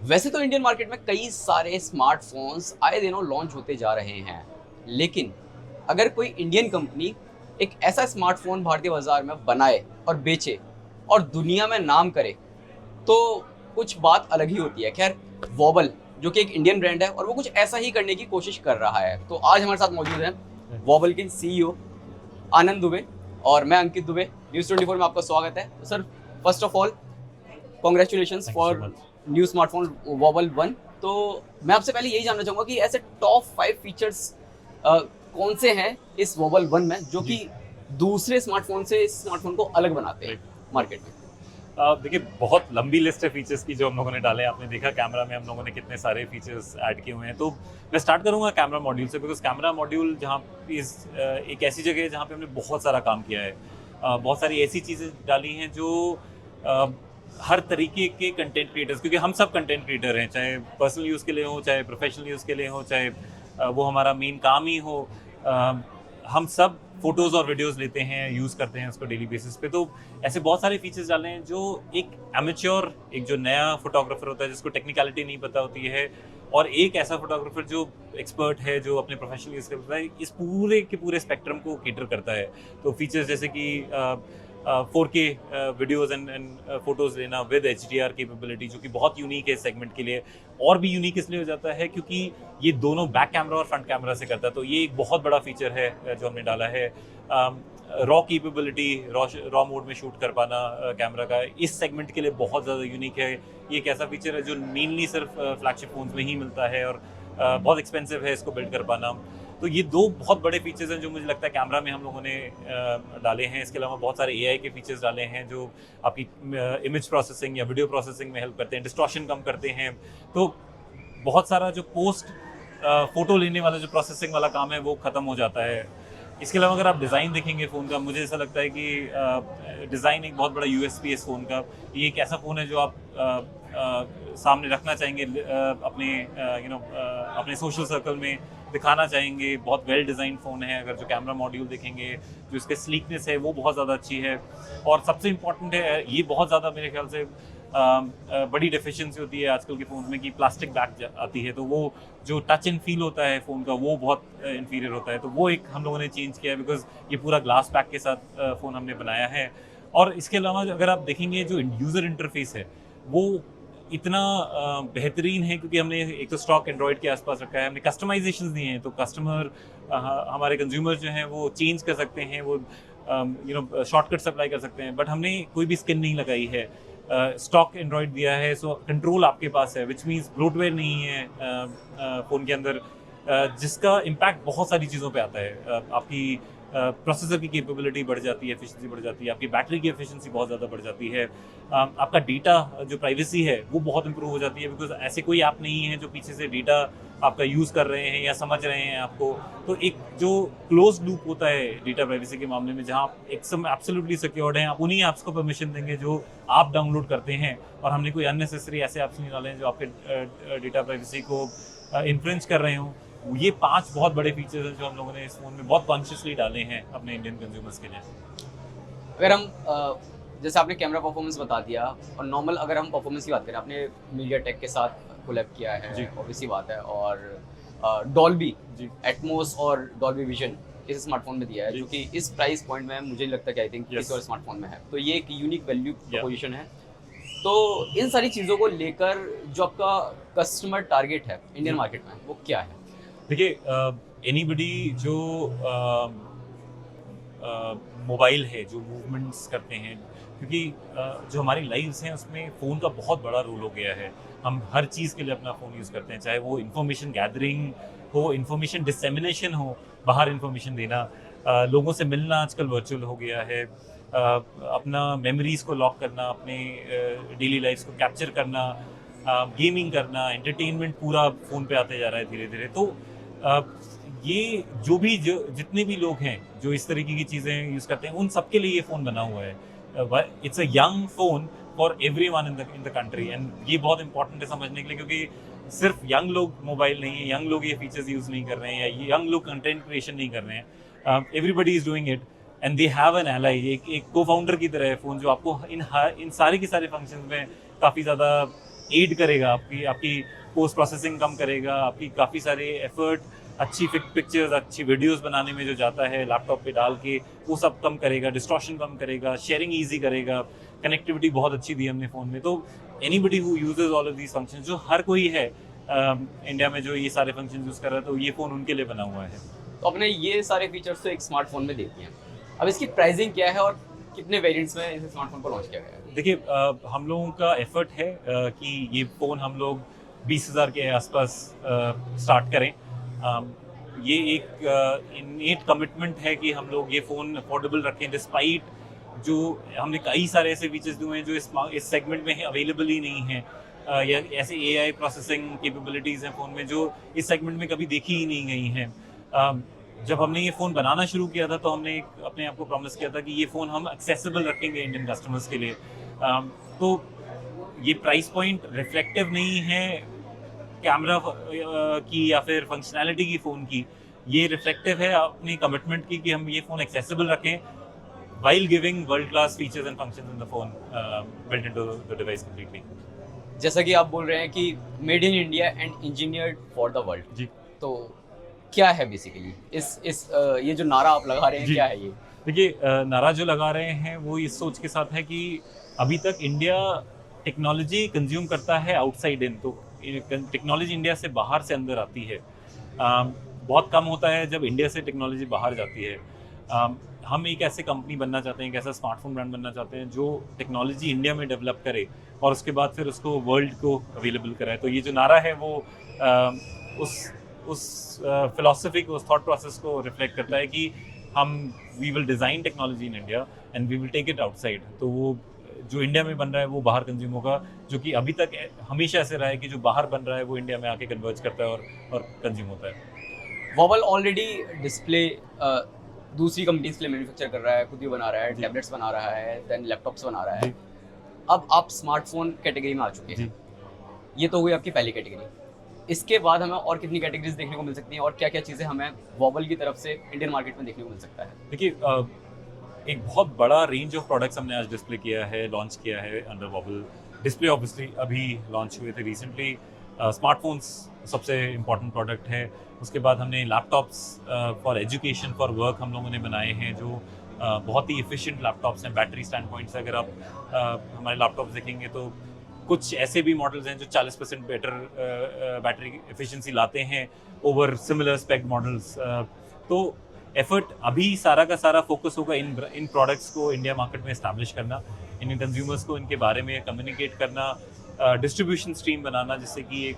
वैसे तो Indian market में कई सारे स्मार्टफोन्स आए दिनों लॉन्च होते जा रहे हैं, लेकिन अगर कोई इंडियन कंपनी एक ऐसा स्मार्टफोन भारतीय बाजार में बनाए और बेचे और दुनिया में नाम करे, तो कुछ बात अलग ही होती है। खैर, वोबल जो कि एक इंडियन ब्रांड है और वो कुछ ऐसा ही करने की कोशिश कर रहा है। तो आज हमारे साथ मौजूद हैं वोबल के सीईओ आनंद दुबे और मैं अंकित दुबे। न्यूज़ 24 में आपका स्वागत है। तो sir, first of all congratulations for new smartphone wobble 1। तो मैं आपसे पहले यही जानना चाहूँगा कि ऐसे टॉप 5 फीचर्स कौन से हैं इस वोबल 1 में जो कि दूसरे स्मार्टफोन से इस स्मार्टफोन को अलग बनाते हैं मार्केट में। देखिए, बहुत लंबी लिस्ट है फीचर्स की जो हम लोगों ने डाले हैं। आपने देखा कैमरा में हम लोगों ने कितने सारे फीचर्स ऐड किए हुए हैं। तो मैं स्टार्ट करूंगा कैमरा मॉड्यूल से, बिकॉज कैमरा मॉड्यूल जहाँ एक ऐसी जगह है जहाँ पे हमने बहुत सारा काम किया है। बहुत सारी ऐसी चीज़ें डाली हैं जो हर तरीके के कंटेंट क्रिएटर्स, क्योंकि हम सब कंटेंट क्रिएटर हैं, चाहे पर्सनल यूज़ के लिए हो, चाहे प्रोफेशनल यूज़ के लिए हो, चाहे वो हमारा मेन काम ही हो। हम सब फोटोज़ और वीडियोज़ लेते हैं, यूज़ करते हैं उसको डेली बेसिस पे। तो ऐसे बहुत सारे फीचर्स डाले हैं जो एक एमेच्योर, एक जो नया फोटोग्राफर होता है जिसको टेक्निकलिटी नहीं पता होती है, और एक ऐसा फोटोग्राफर जो एक्सपर्ट है, जो अपने प्रोफेशनल यूज़ करता है, इस पूरे के पूरे स्पेक्ट्रम को केटर करता है। तो फीचर्स जैसे कि 4K वीडियोज़ एंड फोटोज़ लेना विद HDR कैपेबिलिटी, जो कि बहुत यूनिक है इस सेगमेंट के लिए। और भी यूनिक इसलिए हो जाता है क्योंकि ये दोनों बैक कैमरा और फ्रंट कैमरा से करता है। तो ये एक बहुत बड़ा फीचर है जो हमने डाला है। रॉ कैपेबिलिटी, रॉ मोड में शूट कर पाना कैमरा का इस सेगमेंट के लिए बहुत ज़्यादा यूनिक है। ये एक ऐसा फीचर है जो मेनली सिर्फ फ्लैगशिप फोन्स में ही मिलता है और बहुत एक्सपेंसिव है इसको बिल्ड कर पाना। तो ये दो बहुत बड़े फीचर्स हैं जो मुझे लगता है कैमरा में हम लोगों ने डाले हैं। इसके अलावा बहुत सारे AI के फीचर्स डाले हैं जो आपकी इमेज प्रोसेसिंग या वीडियो प्रोसेसिंग में हेल्प करते हैं, डिस्टॉर्शन कम करते हैं। तो बहुत सारा जो पोस्ट फोटो लेने वाला जो प्रोसेसिंग वाला काम है वो ख़त्म हो जाता है। इसके अलावा अगर आप डिज़ाइन देखेंगे फ़ोन का, मुझे ऐसा लगता है कि डिज़ाइन एक बहुत बड़ा USP है इस फ़ोन का। ये एक ऐसा फ़ोन है जो आप सामने रखना चाहेंगे, अपने अपने सोशल सर्कल में दिखाना चाहेंगे। बहुत वेल डिज़ाइन फ़ोन है। अगर जो कैमरा मॉड्यूल देखेंगे, जो इसके स्लीकनेस है वो बहुत ज़्यादा अच्छी है। और सबसे इम्पॉर्टेंट है, ये बहुत ज़्यादा मेरे ख्याल से बड़ी डेफिशिएंसी होती है आजकल के फ़ोन में कि प्लास्टिक बैक आती है, तो वो जो टच एंड फील होता है फ़ोन का वो बहुत इन्फीरियर होता है। तो वो एक हम लोगों ने चेंज किया है, बिकॉज ये पूरा ग्लास पैक के साथ फ़ोन हमने बनाया है। और इसके अलावा अगर आप देखेंगे जो यूज़र इंटरफेस है वो इतना बेहतरीन है, क्योंकि हमने एक तो स्टॉक एंड्रॉयड के आसपास रखा है, हमने कस्टमाइजेशन दिए हैं। तो कस्टमर, हमारे कंज्यूमर जो हैं वो चेंज कर सकते हैं, वो शॉर्टकट्स अप्लाई कर सकते हैं, बट हमने कोई भी स्किन नहीं लगाई है। स्टॉक एंड्रॉयड दिया है, सो कंट्रोल आपके पास है, विच मीन्स ब्लोटवेयर नहीं है फ़ोन के अंदर, जिसका इम्पैक्ट बहुत सारी चीज़ों पे आता है। आपकी प्रोसेसर की कैपेबिलिटी बढ़ जाती है, एफिशिएंसी बढ़ जाती है, आपकी बैटरी की एफिशिएंसी बहुत ज़्यादा बढ़ जाती है, आपका डेटा जो प्राइवेसी है वो बहुत इंप्रूव हो जाती है, बिकॉज ऐसे कोई ऐप नहीं है जो पीछे से डेटा आपका यूज़ कर रहे हैं या समझ रहे हैं आपको। तो एक जो क्लोज लूप होता है डेटा प्राइवेसी के मामले में, जहाँ आप एकदम एब्सोल्युटली सिक्योर्ड हैं, आप उन्हीं ऐप्स को परमिशन देंगे जो आप डाउनलोड करते हैं। और हमने कोई अननेसेसरी ऐसे ऐप्स नहीं डाले हैं जो आपके डेटा प्राइवेसी को इन्फ्लुएंस कर रहे हों। ये 5 बहुत बड़े फीचर्स हैं जो हम लोगों ने इस फ़ोन में बहुत कॉन्शियसली डाले हैं अपने इंडियन कंज्यूमर्स के लिए। अगर हम जैसे आपने कैमरा परफॉर्मेंस बता दिया, और नॉर्मल अगर हम परफॉर्मेंस की बात करें, आपने मीडिया टेक के साथ कोलैब किया है, ऑब्वियसली बात है, और डॉल्बी एटमॉस और डॉल्बी विजन इस स्मार्टफोन में दिया है, जो कि इस प्राइस पॉइंट में मुझे लगता है कि आई थिंक किसी और स्मार्टफोन में है। तो ये एक यूनिक वैल्यू प्रोपोजिशन है। तो इन सारी चीज़ों को लेकर जो आपका कस्टमर टारगेट है इंडियन मार्केट में वो क्या है? देखिए, एनीबडी जो मोबाइल है, जो मूवमेंट्स करते हैं, क्योंकि जो हमारी लाइव्स हैं उसमें फ़ोन का बहुत बड़ा रोल हो गया है। हम हर चीज़ के लिए अपना फ़ोन यूज़ करते हैं, चाहे वो इन्फॉर्मेशन गैदरिंग हो, इन्फॉर्मेशन डिसेमिनेशन हो, बाहर इन्फॉर्मेशन देना, लोगों से मिलना आजकल वर्चुअल हो गया है, अपना मेमोरीज़ को लॉक करना, अपने डेली लाइफ्स को कैप्चर करना, गेमिंग करना, एंटरटेनमेंट पूरा फ़ोन पे आते जा रहा है धीरे धीरे। तो ये जो जितने भी लोग हैं जो इस तरीके की चीज़ें यूज़ करते हैं, उन सबके लिए ये फ़ोन बना हुआ है। It's a young phone for everyone in the country, and ये बहुत इंपॉर्टेंट है समझने के लिए, क्योंकि सिर्फ यंग लोग मोबाइल नहीं है, यंग लोग ये फीचर्स यूज़ नहीं कर रहे हैं, या यंग लोग कंटेंट क्रिएशन नहीं कर रहे हैं। Everybody is doing it and they have an ally, एक को फाउंडर की तरह है फ़ोन, जो आपको इन सारे के सारे फंक्शन में काफ़ी ज़्यादा एड करेगा, आपकी आपकी पोस्ट प्रोसेसिंग कम करेगा, आपकी काफ़ी सारे एफर्ट अच्छी पिक्चर्स, अच्छी वीडियोस बनाने में जो जाता है लैपटॉप पे डाल के, वो सब कम करेगा, डिस्टॉर्शन कम करेगा, शेयरिंग ईजी करेगा, कनेक्टिविटी बहुत अच्छी दी हमने फ़ोन में। तो anybody who uses all of these functions, जो हर कोई है इंडिया में जो ये सारे फंक्शन यूज़ कर रहा है, तो ये फ़ोन उनके लिए बना हुआ है। तो आपने ये सारे फीचर्स तो एक स्मार्टफोन में देख दिए हैं। अब इसकी प्राइसिंग क्या है और कितने वेरिएंट्स में इस स्मार्टफोन को लॉन्च किया गया है? देखिए, हम लोगों का एफर्ट है कि ये फ़ोन हम लोग 20,000 के आसपास स्टार्ट करें। ये एक इनेट कमिटमेंट है कि हम लोग ये फ़ोन अफोर्डेबल रखें, डिस्पाइट जो हमने कई सारे ऐसे फीचर्स दिए हैं जो इस सेगमेंट में अवेलेबल ही नहीं हैं, या ऐसे AI प्रोसेसिंग कैपेबिलिटीज़ हैं फ़ोन में जो इस सेगमेंट में कभी देखी ही नहीं गई हैं। जब हमने ये फ़ोन बनाना शुरू किया था तो हमने अपने आप को प्रॉमिस किया था कि ये फ़ोन हम एक्सेसिबल रखेंगे इंडियन कस्टमर्स के लिए। तो ये प्राइस पॉइंट रिफ्लेक्टिव नहीं है कैमरा की या फिर फंक्शनैलिटी की फ़ोन की, ये रिफ्लेक्टिव है अपनी कमिटमेंट की कि हम ये फ़ोन एक्सेसिबल रखें while giving world class features and functions in the phone built into the device completely। जैसा कि आप बोल रहे हैं कि made in India and engineered for the world, जी, तो क्या है बेसिकली इस ये जो नारा आप लगा रहे हैं, जी। क्या है ये? देखिए, नारा जो लगा रहे हैं वो इस सोच के साथ है कि अभी तक इंडिया टेक्नोलॉजी कंज्यूम करता है आउटसाइड इन, तो टेक्नोलॉजी इंडिया से बाहर से अंदर आती है। बहुत कम होता है जब इंडिया से टेक्नोलॉजी बाहर जाती है। हम एक ऐसे कंपनी बनना चाहते हैं, एक ऐसा स्मार्टफोन ब्रांड बनना चाहते हैं जो टेक्नोलॉजी इंडिया में डेवलप करे और उसके बाद फिर उसको वर्ल्ड को अवेलेबल कराए। तो ये जो नारा है वो उस फिलॉसफी को, उस थॉट प्रोसेस को रिफ्लेक्ट करता है कि we will design technology in India and we will take it outside. तो वो जो इंडिया में बन रहा है वो बाहर कंज्यूम होगा, जो कि अभी तक हमेशा ऐसे रहा है कि जो बाहर बन रहा है वो इंडिया में आके कन्वर्ज करता है और कंज्यूम होता है। वोबल ऑलरेडी डिस्प्ले दूसरी कंपनीज के लिए मैन्युफैक्चर कर रहा है, खुद ही बना रहा है, जी। टैबलेट्स बना रहा है, देन लैपटॉप्स बना रहा है। जी। अब आप स्मार्टफोन कैटेगरी में आ चुके हैं। ये तो हुई आपकी पहली कैटेगरी। इसके बाद हमें और कितनी कैटेगरीज देखने को मिल सकती हैं और क्या क्या चीज़ें हमें वोबल की तरफ से इंडियन मार्केट में देखने को मिल सकता है? देखिए, एक बहुत बड़ा रेंज ऑफ प्रोडक्ट्स हमने आज डिस्प्ले किया है, लॉन्च किया है अंडर वोबल। डिस्प्ले ऑब्वियसली अभी लॉन्च हुए थे रिसेंटली। स्मार्टफोन्स सबसे इम्पॉर्टेंट प्रोडक्ट है। उसके बाद हमने laptops for education, for work हम लोगों ने बनाए हैं जो बहुत ही एफिशिएंट लैपटॉप्स हैं बैटरी स्टैंड पॉइंट से। अगर आप हमारे लैपटॉप्स देखेंगे तो कुछ ऐसे भी मॉडल्स हैं जो 40% बेटर बैटरी एफिशिएंसी लाते हैं ओवर सिमिलर स्पेक मॉडल्स। तो एफर्ट अभी सारा का सारा फोकस होगा इन प्रोडक्ट्स को इंडिया मार्केट में इस्टेब्लिश करना, इंडियन कंज्यूमर्स को इनके बारे में कम्युनिकेट करना, डिस्ट्रीब्यूशन स्ट्रीम बनाना जिससे कि ये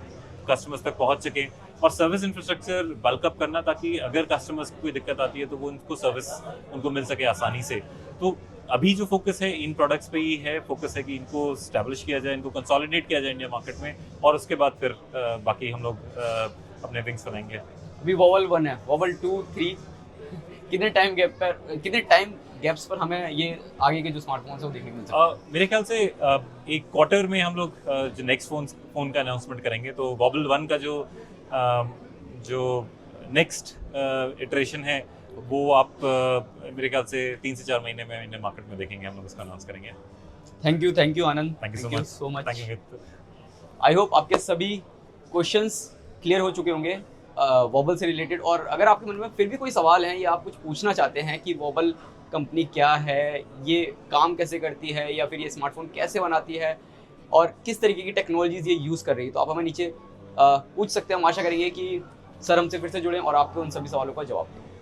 कस्टमर्स तक पहुंच सके, और सर्विस इंफ्रास्ट्रक्चर बल्कअप करना ताकि अगर कस्टमर्स को कोई दिक्कत आती है तो वो उनको सर्विस उनको मिल सके आसानी से। तो अभी जो फोकस है इन प्रोडक्ट्स पे ही है, फोकस है कि इनको स्टैब्लिश किया जाए, इनको कंसोलिडेट किया जाए इंडिया मार्केट में, और उसके बाद फिर बाकी हम लोग अपने विंग्स बनाएंगे। अभी वोबल 1 है, वोबल 2, 3 कितने टाइम गैप्स पर हमें ये आगे के जो स्मार्टफोन्स है वो देखने को मिल सकता है? मेरे ख्याल से एक क्वार्टर में हम लोग जो नेक्स्ट फोन का अनाउंसमेंट करेंगे। तो वोबल 1 का जो नेक्स्ट इटरेशन है वो आप मेरे ख्याल से 3 से 4 महीने में इंडियन मार्केट में देखेंगे, हम लोग उसका अनाउंस करेंगे। Thank you Anand, thank you so much. Thank you. I hope आपके सभी क्वेश्चंस क्लियर हो चुके होंगे वोबल से रिलेटेड, और अगर आपके मन में फिर भी कोई सवाल है या आप कुछ पूछना चाहते हैं कि वोबल कंपनी क्या है, ये काम कैसे करती है, या फिर ये स्मार्टफोन कैसे बनाती है और किस तरीके की टेक्नोलॉजीज ये यूज़ कर रही है, तो आप हमें नीचे पूछ सकते हैं। हम आशा करेंगे कि सर हमसे फिर से जुड़ें और आपको उन सभी सवालों का जवाब दें।